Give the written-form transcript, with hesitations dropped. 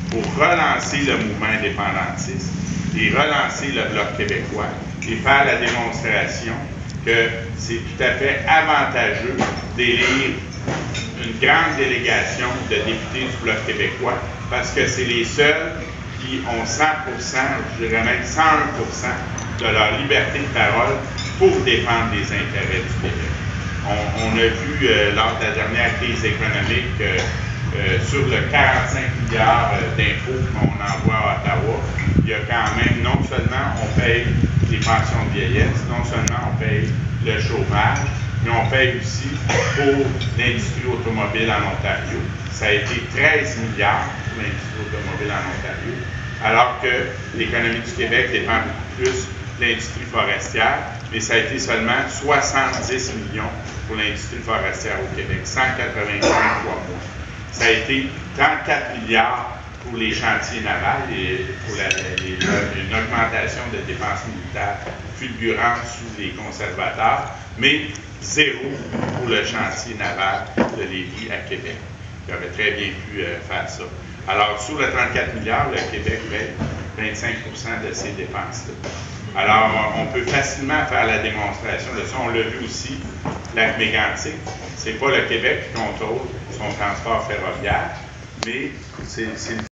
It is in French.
pour relancer le mouvement indépendantiste et relancer le Bloc québécois et faire la démonstration que c'est tout à fait avantageux d'élire une grande délégation de députés du Bloc québécois parce que c'est les seuls qui ont 100%, je dirais même 101% de leur liberté de parole pour défendre les intérêts du Québec. On a vu lors de la dernière crise économique sur le 45 milliards d'impôts qu'on envoie à Ottawa, il y a quand même, non seulement on paye les pensions de vieillesse, non seulement on paye le chômage, mais on paye aussi pour l'industrie automobile en Ontario. Ça a été 13 milliards pour l'industrie automobile en Ontario, alors que l'économie du Québec dépend beaucoup plus de l'industrie forestière, mais ça a été seulement 70 millions pour l'industrie forestière au Québec, 185 fois moins. Ça a été 34 milliards pour les chantiers navals et pour une augmentation de dépenses militaires fulgurante sous les conservateurs, mais zéro pour le chantier naval de Lévis à Québec. Il aurait très bien pu faire ça. Alors, sur le 34 milliards, le Québec paie 25% de ces dépenses-là. Alors, on peut facilement faire la démonstration de ça. On l'a vu aussi, Lac-Mégantic. C'est pas le Québec qui contrôle son transport ferroviaire, mais c'est